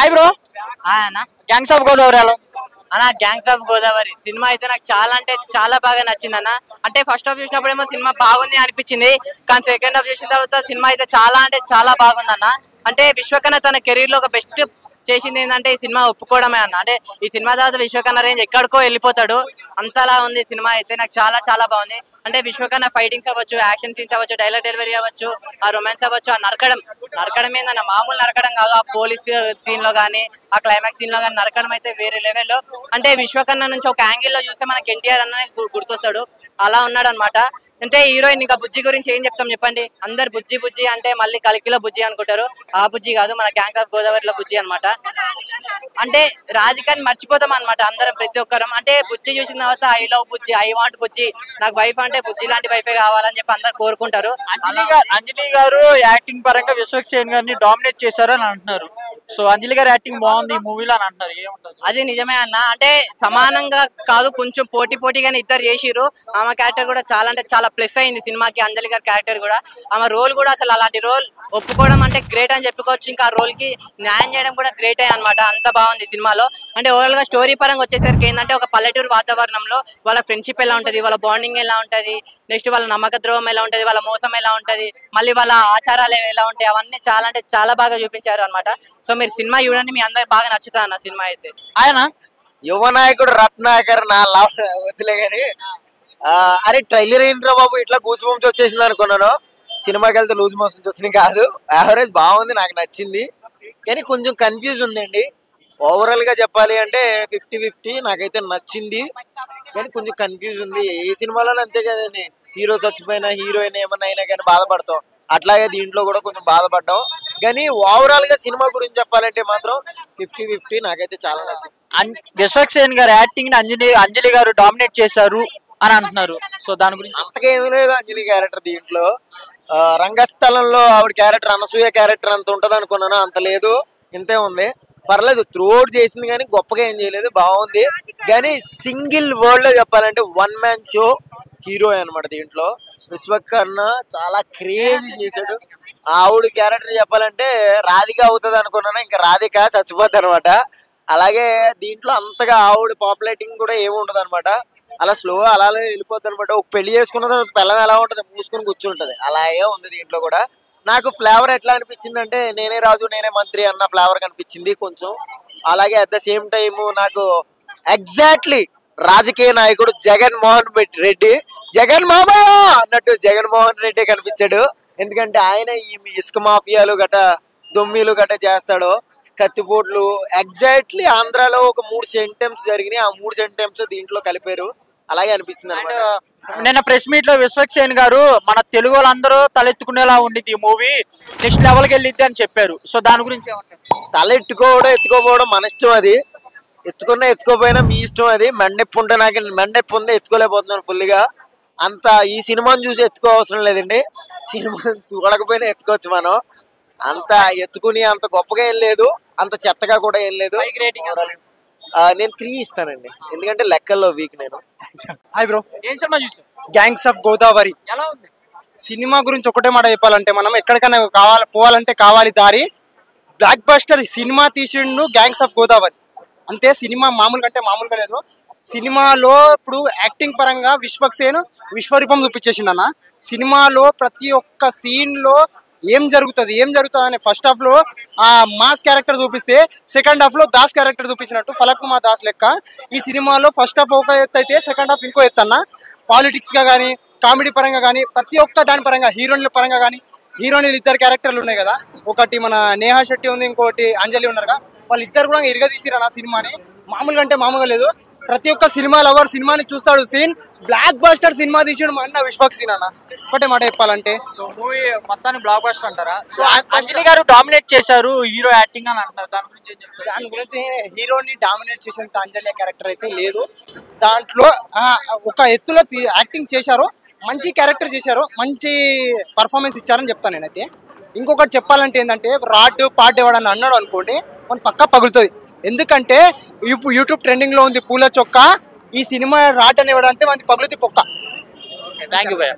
Hi bro. అన్న gangs of Godavari ఎలా? అన్న గ్యాంగ్స్ ఆఫ్ గోదావరి సినిమా అయితే నాకు చాలా అంటే చాలా బాగా నచ్చింది అన్న. అంటే ఫస్ట్ హాఫ్ చూసినప్పుడేమో సినిమా బాగుంది అనిపించింది, కానీ సెకండ్ హాఫ్ చూసిన తర్వాత సినిమా అయితే చాలా అంటే చాలా బాగుంది అన్న. అంటే విశ్వకర్ణ తన కెరీర్ లో ఒక బెస్ట్ చేసింది ఏంటంటే ఈ సినిమా ఒప్పుకోవడమే అన్న. అంటే ఈ సినిమా తర్వాత విశ్వకర్ణ రేంజ్ ఎక్కడికో వెళ్ళిపోతాడు, అంతలా ఉంది సినిమా అయితే. నాకు చాలా చాలా బాగుంది. అంటే విశ్వకర్ణ ఫైటింగ్స్ అవ్వచ్చు, యాక్షన్ సీన్స్ అవ్వచ్చు, డైలాగ్ డెలివరీ అవ్వచ్చు, ఆ రొమాన్స్ అవ్వచ్చు, ఆ నరకడం ఏందన్న మామూలు నరకడం కాదు. ఆ పోలీస్ సీన్ లో కానీ ఆ క్లైమాక్స్ సీన్ లో కానీ నరకడం అయితే వేరే లెవెల్లో. అంటే విశ్వకర్ణ నుంచి ఒక యాంగిల్ లో చూస్తే మనకి ఎన్టీఆర్ అన్ననే గుర్తొస్తాడు, అలా ఉన్నాడు అనమాట. అంటే హీరోయిన్ ఇంకా బుజ్జి గురించి ఏం చెప్తాం చెప్పండి. అందరు బుజ్జి బుజ్జి అంటే మళ్ళీ కలికిలో బుజ్జి అనుకుంటారు, ఆ బుజ్జి కాదు, మన గ్యాంగ్ ఆఫ్ గోదావరిలో బుజ్జి అనమాట. అంటే రాధికాని మర్చిపోతాం అనమాట అందరం, ప్రతి ఒక్కరం. అంటే బుజ్జి చూసిన తర్వాత I love Bujji, I want Bujji, నాకు వైఫ్ అంటే బుజ్జి లాంటి వైఫే కావాలని చెప్పి అందరు కోరుకుంటారు. అంజలి గారు యాక్టింగ్ పరంగా విశ్వక్సేన్ గారిని డామినేట్ చేశారు అని అంటున్నారు. సో అంజలి గారు యాక్టింగ్ బాగుంది ఈ మూవీలో అని అంటున్నారు, ఏమంటారు? అది నిజమే అన్న. అంటే సమానంగా కాదు, కొంచెం పోటీగానే ఇద్దరు చేసిరు. ఆమె క్యారెక్టర్ కూడా చాలా అంటే చాలా ప్లస్ అయింది సినిమాకి. అంజలి గారి క్యారెక్టర్ కూడా, ఆమె రోల్ కూడా అసలు అలాంటి రోల్ ఒప్పుకోవడం అంటే గ్రేట్ అని చెప్పుకోవచ్చు. ఇంకా ఆ రోల్ కి న్యాయం చేయడం కూడా గ్రేటే అనమాట. అంత బాగుంది సినిమాలో. అంటే ఓవరాల్ గా స్టోరీ పరంగా వచ్చేసరికి ఏంటంటే ఒక పల్లెటూరు వాతావరణంలో వాళ్ళ ఫ్రెండ్షిప్ ఎలా ఉంటది, వాళ్ళ బాండింగ్ ఎలా ఉంటది, నెక్స్ట్ వాళ్ళ నమ్మక ద్రోహం ఎలా ఉంటది, వాళ్ళ మోసం ఎలా ఉంటది, మళ్ళీ వాళ్ళ ఆచారాలు ఎలా ఉంటాయి, అవన్నీ చాలా అంటే చాలా బాగా చూపించారు అనమాట. సో మీరు సినిమా చూడండి, మీ అందరికి బాగా నచ్చుతా అన్న సినిమా అయితే. ఆయన యువ నాయకుడు రత్నాకర్ నా వదిలే గాని అరే ట్రైలర్ ఏంట్రా బాబు ఇట్లా గూస్ బంప్స్ వచ్చేసింది అనుకున్నాను. సినిమాకి వెళ్తే లూజ్ మోషన్స్ వచ్చినాయి కాదు, యావరేజ్ బాగుంది, నాకు నచ్చింది. కానీ కొంచెం కన్ఫ్యూజ్ ఉందండి. ఓవరాల్ గా చెప్పాలి అంటే 50-50 నాకైతే నచ్చింది, కానీ కొంచెం కన్ఫ్యూజ్ ఉంది. ఏ సినిమాలో అంతే కదండి, హీరో చచ్చిపోయినా హీరోయిన్ ఏమన్నా అయినా కానీ బాధపడతాం, అట్లాగే దీంట్లో కూడా కొంచెం బాధపడ్డాం. కానీ ఓవరాల్ గా సినిమా గురించి చెప్పాలంటే మాత్రం 50-50 నాకైతే చాలా నచ్చింది. విశ్వక్సేన్ గారు యాక్టింగ్ అంజలి గారు డామినేట్ చేశారు అని అంటున్నారు. సో దాని గురించి అంతగా ఏమీ లేదు అంజలి క్యారెక్టర్ దీంట్లో. రంగస్థలంలో ఆవిడ క్యారెక్టర్ అనసూయ క్యారెక్టర్ అంత ఉంటది అనుకున్నాను, అంత లేదు, ఇంతే ఉంది. పర్లేదు, త్రూఅవుట్ చేసింది కానీ గొప్పగా ఏం చేయలేదు, బాగుంది. కానీ సింగిల్ వర్డ్ లో చెప్పాలంటే వన్ మ్యాన్ షో హీరో అనమాట. దీంట్లో విశ్వకర్ణ చాలా క్రేజీ చేశాడు. ఆవిడ క్యారెక్టర్ చెప్పాలంటే రాధిక అవుతుంది అనుకున్నాను, ఇంకా రాధిక చచ్చిపోద్ది అనమాట. అలాగే దీంట్లో అంతగా ఆవిడ పాపులేటింగ్ కూడా ఏమి ఉండదు అనమాట, అలా స్లో అలాగే వెళ్ళిపోద్ది అనమాట. ఒక పెళ్లి చేసుకున్న తర్వాత పిల్లం ఎలా ఉంటది, మూసుకొని కూర్చుంటది, అలాగే ఉంది దీంట్లో కూడా. నాకు ఫ్లేవర్ ఎట్లా అనిపించింది అంటే నేనే రాజు నేనే మంత్రి అన్న ఫ్లేవర్ కనిపించింది కొంచెం. అలాగే అట్ ద సేమ్ టైమ్ నాకు ఎగ్జాక్ట్లీ రాజకీయ నాయకుడు జగన్మోహన్ మామయ్య అన్నట్టు జగన్మోహన్ రెడ్డి కనిపించాడు. ఎందుకంటే ఆయన ఈ ఇసుక మాఫియాలు గట దొమ్మిలు గట చేస్తాడు, కత్తిపోట్లు. ఎగ్జాక్ట్లీ ఆంధ్రాలో ఒక 3 సెంటెన్స్ జరిగినాయి, ఆ 3 సెంటెన్స్ దీంట్లో కలిపారు, అలాగే అనిపించింది అనమాట. నిన్న ప్రెస్ మీట్ లో విశ్వక్సేన్ గారు మన తెలుగు వాళ్ళందరూ తలెత్తుకునేలా ఉండిద్ది ఈ మూవీ, నెక్స్ట్ లెవెల్కి వెళ్ళిద్ది అని చెప్పారు. సో దాని గురించి ఏమంటారు? తల ఎత్తుకోపోవడం మన ఇష్టం, అది ఎత్తుకున్నా ఎత్తుకోపోయినా మీ ఇష్టం. అది మెండెప్పు ఉంటే, నాకు మెండెప్పు ఉంది, ఎత్తుకోలేకపోతున్నాను ఫుల్గా. అంత ఈ సినిమాని చూసి ఎత్తుకో అవసరం లేదండి, సినిమా చూడకపోయినా ఎత్తుకోవచ్చు మనం. అంత ఎత్తుకుని అంత గొప్పగా ఏం లేదు, అంత చెత్తగా కూడా ఏం లేదు. నేను 3 ఇస్తానండి, ఎందుకంటే లెక్కల్లో వీక్ నేను. Hi bro. ఏం సినిమా చూసారు? గ్యాంగ్స్ ఆఫ్ గోదావరి ఎలా ఉంది? సినిమా గురించి ఒకటే మాట చెప్పాలంటే, మనం ఎక్కడికైనా పోవాలంటే కావాలి దారి. బ్లాక్ బస్టర్ సినిమా తీసిండు గ్యాంగ్స్ ఆఫ్ గోదావరి, అంతే. సినిమా మామూలుగా అంటే మామూలుగా లేదు. సినిమాలో ఇప్పుడు యాక్టింగ్ పరంగా విశ్వక్సేన్ విశ్వరూపం చూపించేసిండు అన్న. సినిమాలో ప్రతి ఒక్క సీన్ లో ఏం జరుగుతుంది అనే ఫస్ట్ హాఫ్ లో ఆ మాస్ క్యారెక్టర్ చూపిస్తే, సెకండ్ హాఫ్ లో దాస్ క్యారెక్టర్ చూపించినట్టు ఫలక్ కుమార్ దాస్ లెక్క. ఈ సినిమాలో ఫస్ట్ హాఫ్ ఒక ఎత్తు అయితే సెకండ్ హాఫ్ ఇంకో ఎత్తు అన్న. పాలిటిక్స్ గా కానీ, కామెడీ పరంగా కానీ, ప్రతి ఒక్క దాని పరంగా, హీరోయిన్ల పరంగా కానీ. హీరోయిన్లు 2 క్యారెక్టర్లు ఉన్నాయి కదా, ఒకటి మన నేహా శెట్టి ఉంది, ఇంకోటి అంజలి ఉన్నారుగా. వాళ్ళిద్దరు కూడా ఇరగదీసిరు అన్న సినిమాని, మామూలుగా అంటే మామూలుగా లేదు. ప్రతి ఒక్క సినిమా లవర్ సినిమాని చూస్తాడు. సీన్ బ్లాక్ బస్టర్ సినిమా తీసాడు మా అన్న విశ్వక్సేన్ అన్న, ఒకటే మాట చెప్పాలంటే. సో మూవీ మొత్తానికి బ్లాక్ బస్టర్ అంటారా? సో అంజలి గారు డామినేట్ చేశారు హీరో యాక్టింగ్ అని అంటారు, దాని గురించి హీరోని డామినేట్ చేసేంత అంజలి క్యారెక్టర్ అయితే లేదు. దాంట్లో ఒక ఎత్తులో యాక్టింగ్ చేశారు, మంచి క్యారెక్టర్ చేశారు, మంచి పర్ఫార్మెన్స్ ఇచ్చారని చెప్తాను నేనైతే. ఇంకొకటి చెప్పాలంటే ఏంటంటే, రాడ్ పాట్ ఎవడని అన్నాడు అనుకోండి మన పక్కా పగులుతుంది. ఎందుకంటే ఇప్పుడు యూట్యూబ్ ట్రెండింగ్ లో ఉంది పూల చొక్కా. ఈ సినిమా రాడ్ అని ఇవ్వడంటే మనకి పగులుతి పొక్క. థ్యాంక్ యూ భయ్యా.